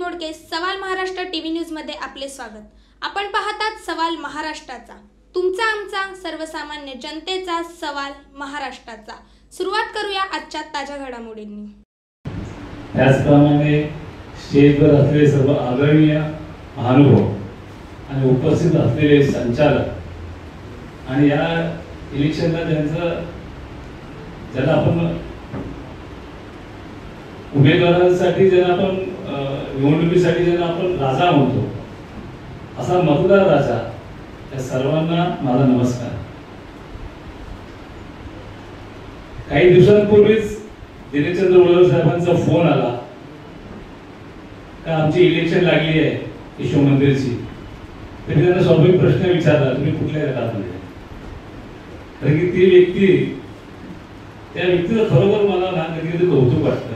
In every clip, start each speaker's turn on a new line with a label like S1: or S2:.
S1: मोडके सवाल Maharashtra TV news मध्ये आपले स्वागत। आपण पाहतात सवाल महाराष्ट्राचा, तुमचा आमचा सर्वसामान्य जनतेचा सवाल महाराष्ट्राचा। सुरुवात करूया आजच्या ताज्या घडामोडींनी।
S2: त्याचप्रमाणे स्टेजवर असलेले सर्व आदरणीय महानुभाव आणि उपस्थित असलेले संचालक आणि या इलेक्शनला ज्याला आपण उमेदवारांसाठी ज्याला आपण निवडणुकीसाठी ज्याला आपण राजा म्हणतो, असा मतदार राजा, त्या सर्वांना माझा नमस्कार। काही दिवसांपूर्वीच दिनेशचंद्र वळवट साहेबांचा फोन आला का आमची इलेक्शन लागली आहे यशो मंदिरची। तर त्यांना स्वाभाविक प्रश्न विचारला, तुम्ही कुठल्या गटामध्ये? कारण की ती व्यक्ती, त्या व्यक्तीचं खरोखर मला ना कधी कधी कौतुक वाटतं।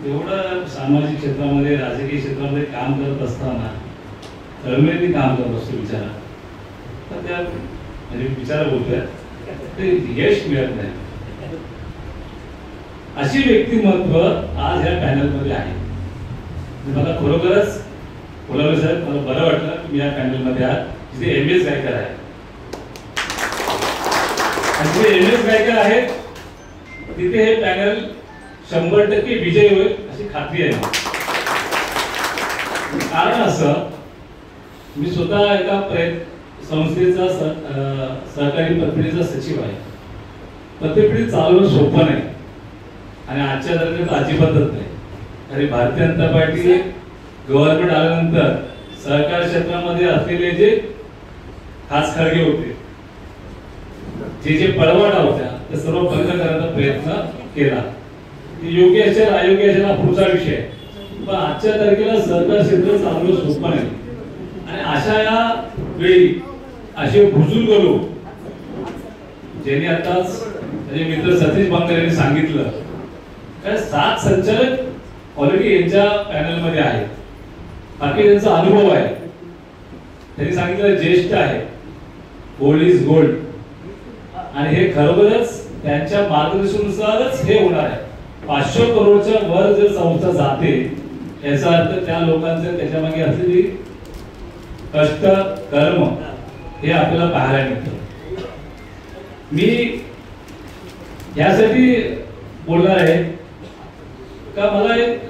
S2: एवढं सामाजिक क्षेत्रामध्ये, राजकीय क्षेत्रामध्ये काम करत असताना तळमळीने काम करत असतो बिचारा, तर त्या म्हणजे बिचारा बोलतोय ते यश मिळत नाही। अशी व्यक्तिमत्व आज या पॅनलमध्ये आहे। मला खरोखरच बोलावलं साहेब, मला बरं वाटलं की मी या पॅनलमध्ये आहात, जिथे MS गायकर आहे। आणि जिथे MS गायकर आहेत तिथे हे पॅनल 100% विजय होईल अशी खात्री आहे। कारण असं, मी स्वतः एका संस्थेचा सहकारी पत्रिकेचा सचिव आहे। पत्रिका चालवणं सोपं नाही आणि आजच्या दरम्यान अजिबातच नाही। आणि भारतीय जनता पार्टी गव्हर्नमेंट आल्यानंतर सहकार क्षेत्रामध्ये असलेले जे खास खळगे होते, जे पळवाटा होत्या, ते सर्व बंद करण्याचा प्रयत्न केला। योग्य असेल अयोग्य असेल हा पुढचा विषय, पण आजच्या तारखेला सहकार क्षेत्र चांगलं सोपं नाही। आणि अशा या वेळी असे बुजुर्ग लोक, ज्यांनी आताच माझे मित्र सतीश बांगर यांनी सांगितलं, काय 7 संचालक ऑलरेडी यांच्या पॅनलमध्ये आहेत, बाकी त्यांचा अनुभव आहे। त्यांनी सांगितलं ज्येष्ठ आहे, ओल्ड इज गोल्ड, आणि हे खरोखरच त्यांच्या मार्गदर्शनानुसारच हे होणार आहे। 500 करोडच्या वर जर संस्था जाते, याचा अर्थ त्या लोकांचं त्याच्यामागे असलेली कष्ट, कर्म हे आपल्याला पाहायला मिळतं। मी यासाठी बोलणार आहे का मला एक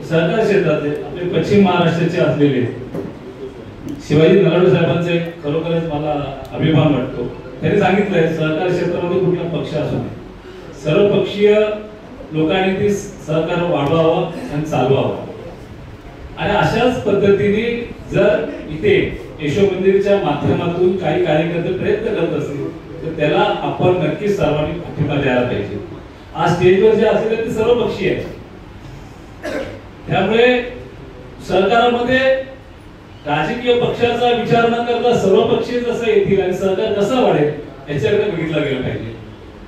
S2: सहकार क्षेत्रातले आपले पश्चिम महाराष्ट्राचे असलेले शिवाजी नलावडे साहेबांचे खरोखरच मला अभिमान वाटतो। त्यांनी सांगितलंय सहकार क्षेत्रामध्ये कुठला पक्ष असू नये, सर्वपक्षीय लोकांनी ती सहकार वाढवावा आणि चालवावा। आणि अशाच पद्धतीने जर इथे यशो मंदिरच्या माध्यमातून काही कार्यकर्ते प्रयत्न करत असतील, तर त्याला आपण नक्कीच सर्वांनी पाठिंबा द्यायला पाहिजे। आज स्टेजवर जे असलेले ते सर्वपक्षीय आहेत, त्यामुळे सरकारामध्ये राजकीय पक्षाचा विचार न करता सर्वपक्षीय जसं येतील आणि सरकार कसं वाढेल याच्याकडे बघितलं गेलं पाहिजे।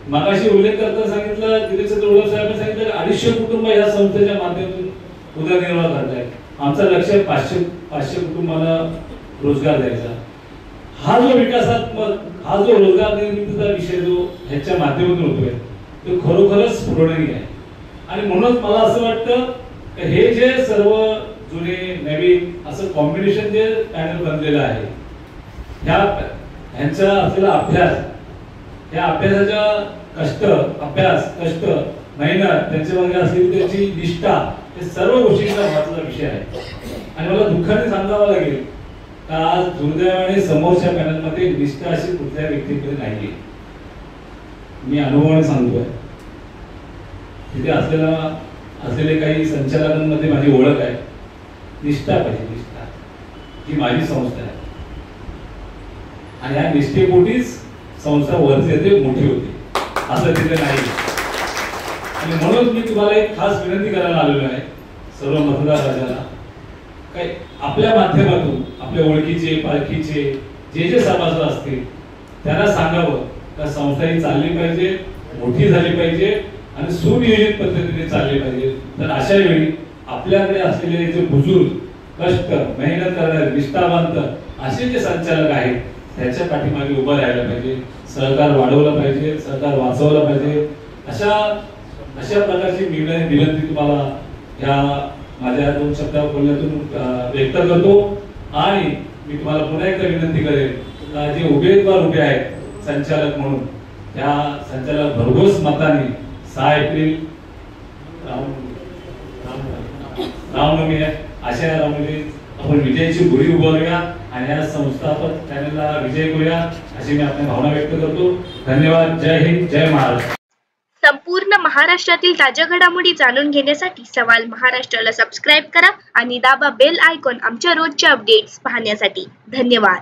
S2: मगाशी उल्लेख करता सांगितलं, दिनेशचंद्र वळवट साहेबांनी सांगितलं 250 कुटुंब या संस्थेच्या माध्यमातून उदरनिर्वाह करतायत। आमचं लक्ष 500 कुटुंबांना रोजगार द्यायचा। हा जो विकासात्मक, हा जो रोजगार निर्मितीचा विषय जो ह्याच्या माध्यमातून होतोय, तो खरोखरच स्फुरणीय आहे। आणि म्हणून मला असं वाटतं की हे जे सर्व जुने नवीन असं कॉम्बिनेशन जे पॅनल बनलेलं आहे, ह्यांचा असलेला अभ्यास, या अभ्यासाच्या कष्ट, मेहनत, त्यांच्या मागे असलेली त्याची निष्ठा, हे सर्व गोष्टींचा महत्त्वाचा विषय आहे। आणि मला दुःखाने सांगावं लागेल का आज दुर्दैवाने समोरच्या पॅनलमध्ये निष्ठा अशी कुठल्या व्यक्तीकडे नाहीये। मी अनुभवाने सांगतोय, तिथे असलेले काही संचालकांमध्ये माझी ओळख आहे। निष्ठा पाहिजे, निष्ठा ही माझी संस्था आहे आणि या निष्ठेपोटीच संस्था वरती येते, मोठी होते, असं तिथे नाही। आणि म्हणून मी तुम्हाला एक खास विनंती करायला आलेलो आहे सर्व मतदार राजाला, काय आपल्या माध्यमातून आपल्या ओळखीचे पालखीचे जे सभासद असतील त्यांना सांगावं का संस्था ही चालली पाहिजे, मोठी झाली पाहिजे आणि सुनियोजित पद्धतीने चालली पाहिजे। तर अशा वेळी आपल्याकडे असलेले जे बुजुर्ग, कष्ट, मेहनत करणारे, निष्ठावंत असे जे संचालक आहेत, त्याच्या पाठीमागे उभं राहायला पाहिजे, सहकार वाढवलं पाहिजे, सहकार वाचवलं पाहिजे। अशा प्रकारची विनंती तुम्हाला या माझ्या 2 शब्द बोलण्यातून व्यक्त करतो आणि मी तुम्हाला पुन्हा एकदा विनंती करेन, जे उमेदवार उभे आहेत संचालक म्हणून, त्या संचालक भरघोस मताने 6 एप्रिल रामनवमी आहे, अशा रामनवमी आपण विजयाची गुढी उभारूया आणि या संस्थापक चॅनलला विजय करूया अशी मी आपल्या भावना व्यक्त करतो. धन्यवाद. जय हिंद, जय महाराष्ट्र.
S3: संपूर्ण महाराष्ट्रातील ताज्या घडामोडी जाणून घेण्यासाठी सवाल महाराष्ट्राला सबस्क्राईब करा आणि दाबा बेल आयकॉन आमच्या रोजच्या अपडेट्स पाहण्यासाठी. धन्यवाद.